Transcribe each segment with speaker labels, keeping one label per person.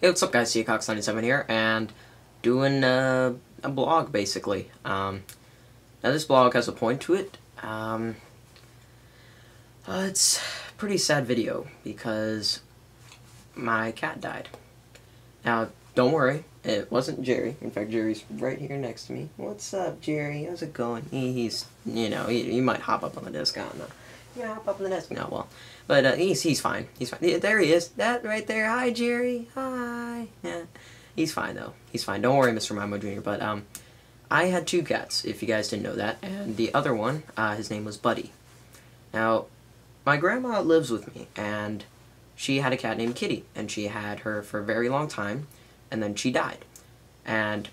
Speaker 1: Hey, what's up guys, Cox97 here, and doing a blog, basically. Now this blog has a point to it. It's a pretty sad video, because my cat died. Now, don't worry, it wasn't Jerry. In fact, Jerry's right here next to me. What's up, Jerry? How's it going? He's, you know, he might hop up on the desk, I don't know. Yeah, hop up on the desk. No, well, but he's fine. He's fine. Yeah, there he is. That right there. Hi, Jerry. Hi. Yeah, he's fine though. He's fine. Don't worry, Mr. Mimo Jr. But I had two cats, if you guys didn't know that, and the other one, his name was Buddy. Now, my grandma lives with me, and she had a cat named Kitty, and she had her for a very long time, and then she died. And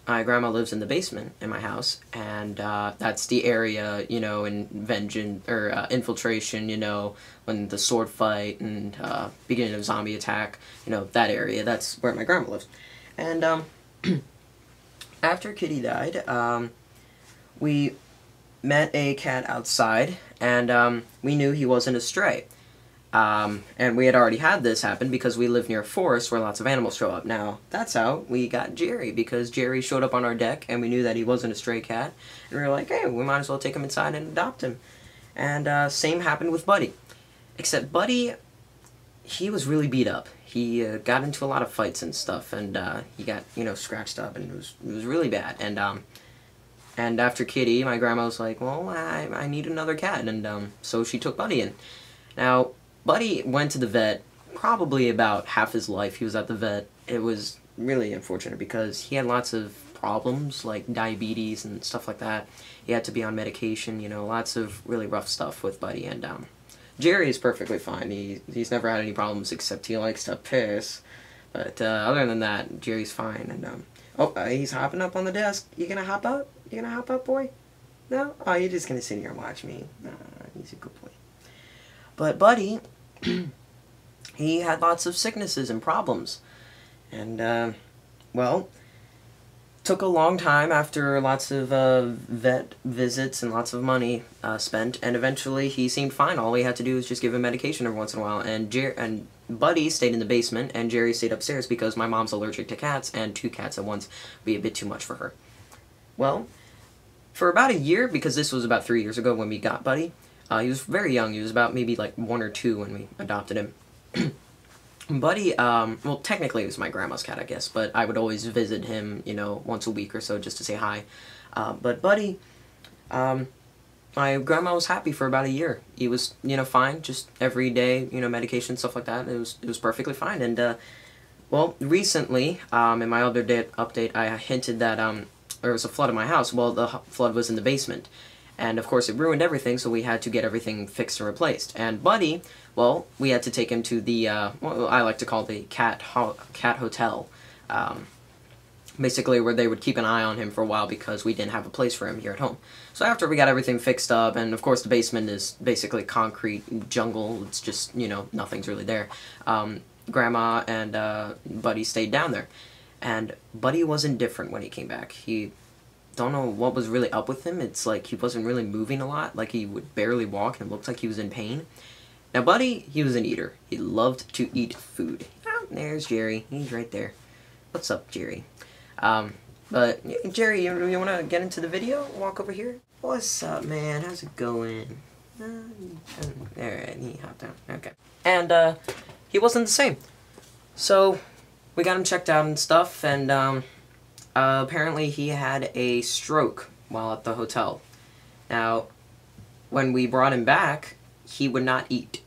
Speaker 1: my grandma lives in the basement in my house, and that's the area, you know, in vengeance or infiltration, you know, when the sword fight and beginning of zombie attack, you know, that area. That's where my grandma lives. And after Kitty died, we met a cat outside, and we knew he wasn't a stray. And we had already had this happen because we live near a forest where lots of animals show up. Now, that's how we got Jerry, because Jerry showed up on our deck, and we knew that he wasn't a stray cat, and we were like, hey, we might as well take him inside and adopt him. And same happened with Buddy. Except Buddy, he was really beat up. He got into a lot of fights and stuff, and he got, you know, scratched up, and it was really bad. And after Kitty, my grandma was like, well, I need another cat, and so she took Buddy in. Now, Buddy went to the vet probably about half his life. He was at the vet. It was really unfortunate because he had lots of problems like diabetes and stuff like that. He had to be on medication, you know, lots of really rough stuff with Buddy. And Jerry is perfectly fine. He's never had any problems except he likes to piss. But other than that, Jerry's fine. And he's hopping up on the desk. You gonna hop up? You gonna hop up, boy? No? Oh, you're just gonna sit here and watch me. Nah, he's a good boy. But Buddy, he had lots of sicknesses and problems. And, well, took a long time after lots of vet visits and lots of money spent, and eventually he seemed fine. All we had to do was just give him medication every once in a while, and Buddy stayed in the basement, and Jerry stayed upstairs because my mom's allergic to cats, and two cats at once would be a bit too much for her. Well, for about a year, because this was about 3 years ago when we got Buddy, he was very young. He was about maybe like 1 or 2 when we adopted him. Buddy, well, technically it was my grandma's cat, I guess, but I would always visit him, you know, once a week or so just to say hi. But Buddy, my grandma was happy for about a year. He was, you know, fine, just every day, you know, medication, stuff like that. It was perfectly fine. And, well, recently, in my other update, I hinted that, there was a flood in my house. Well, the flood was in the basement. And, of course, it ruined everything, so we had to get everything fixed and replaced. And Buddy, well, we had to take him to the, what I like to call the cat hotel. Basically, where they would keep an eye on him for a while because we didn't have a place for him here at home. So after we got everything fixed up, and, of course, the basement is basically concrete jungle. It's just, you know, nothing's really there. Grandma and Buddy stayed down there. And Buddy wasn't different when he came back. He don't know what was really up with him. It's like he wasn't really moving a lot, like he would barely walk, and it looked like he was in pain. Now, Buddy, he was an eater. He loved to eat food. Oh, there's Jerry. He's right there. What's up, Jerry? But, Jerry, you want to get into the video? Walk over here? What's up, man? How's it going? Alright, he hopped down. Okay. And, he wasn't the same. So, we got him checked out and stuff, and, apparently he had a stroke while at the hotel. Now, when we brought him back, he would not eat.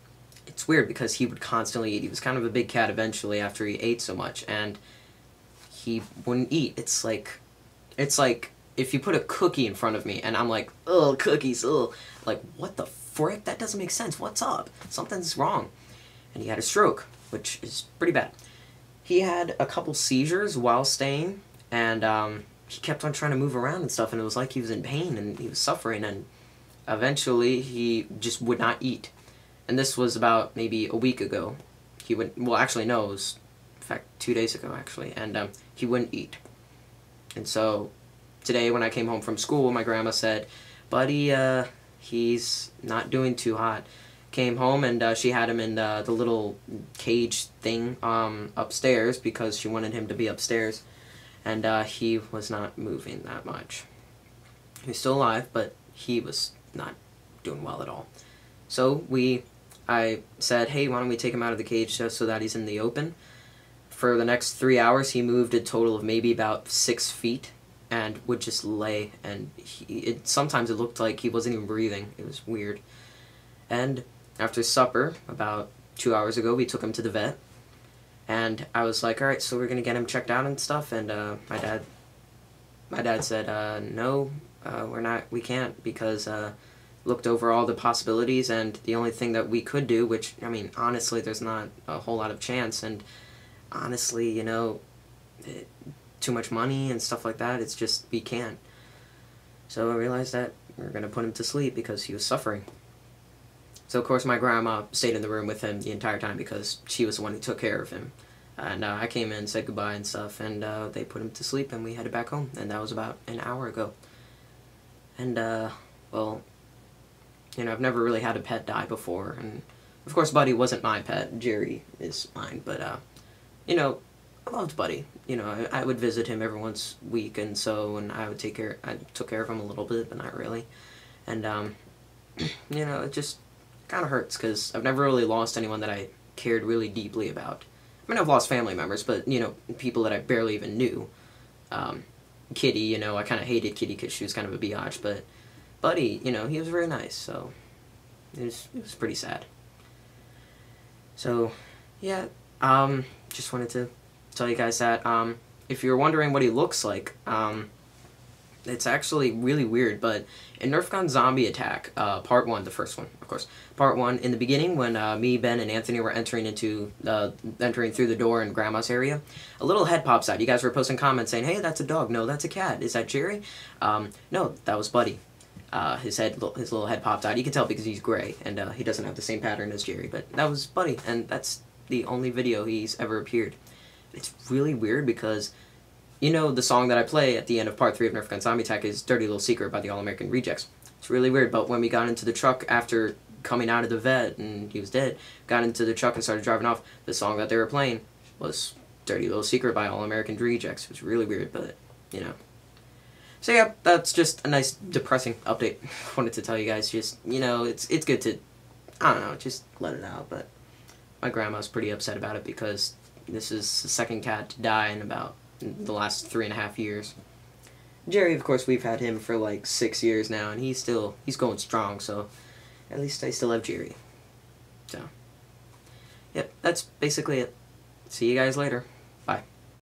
Speaker 1: It's weird because he would constantly eat. He was kind of a big cat eventually after he ate so much, and he wouldn't eat. It's like if you put a cookie in front of me and I'm like, ugh, cookies, ugh. Like, what the frick? That doesn't make sense. What's up? Something's wrong. And he had a stroke, which is pretty bad. He had a couple seizures while staying, and he kept on trying to move around and stuff, and it was like he was in pain and he was suffering, and eventually he just would not eat. And this was about maybe a week ago. He would, well, actually no, it was in fact 2 days ago actually, and he wouldn't eat. And so today when I came home from school, my grandma said, Buddy, he's not doing too hot. came home, and she had him in the little cage thing upstairs because she wanted him to be upstairs, and he was not moving that much. He's still alive, but he was not doing well at all. So I said, hey, why don't we take him out of the cage just so that he's in the open? For the next 3 hours, he moved a total of maybe about 6 feet and would just lay, and sometimes it looked like he wasn't even breathing. It was weird. And after supper, about 2 hours ago, we took him to the vet, and I was like, alright, so we're going to get him checked out and stuff, and my dad said, no, we can't, because looked over all the possibilities, and the only thing that we could do, which, I mean, honestly, there's not a whole lot of chance, and honestly, you know, too much money and stuff like that, it's just, we can't. So I realized that we were going to put him to sleep because he was suffering. So, of course, my grandma stayed in the room with him the entire time because she was the one who took care of him. And I came in, said goodbye and stuff, and they put him to sleep, and we headed back home. And that was about an hour ago. And, well, you know, I've never really had a pet die before. And, of course, Buddy wasn't my pet. Jerry is mine. But, you know, I loved Buddy. You know, I would visit him every once a week, and I took care of him a little bit, but not really. And, you know, it just kind of hurts because I've never really lost anyone that I cared really deeply about. I mean, I've lost family members, but, you know, people that I barely even knew. Kitty, you know, I kind of hated Kitty because she was kind of a biatch, but Buddy, you know, he was very nice, so it was pretty sad. So, yeah, just wanted to tell you guys that, if you're wondering what he looks like, it's actually really weird, but in Nerf Gun Zombie Attack, Part 1, the first one, of course, Part 1, in the beginning, when me, Ben, and Anthony were entering through the door in Grandma's area, a little head pops out. You guys were posting comments saying, hey, that's a dog. No, that's a cat. Is that Jerry? No, that was Buddy. His little head popped out. You can tell because he's gray, and he doesn't have the same pattern as Jerry, but that was Buddy, and that's the only video he's ever appeared. It's really weird because, you know, the song that I play at the end of Part 3 of Nerf Gun Zombie Attack is Dirty Little Secret by the All-American Rejects. It's really weird, but when we got into the truck after coming out of the vet and he was dead, got into the truck and started driving off, the song that they were playing was Dirty Little Secret by All-American Rejects. It was really weird, but, you know. So yeah, that's just a nice depressing update. I wanted to tell you guys, just, you know, it's good to, I don't know, just let it out, but my grandma's pretty upset about it because this is the second cat to die in about the last 3.5 years. Jerry, of course, we've had him for like 6 years now, and he's going strong, so at least I still have Jerry. So, yep, that's basically it. See you guys later.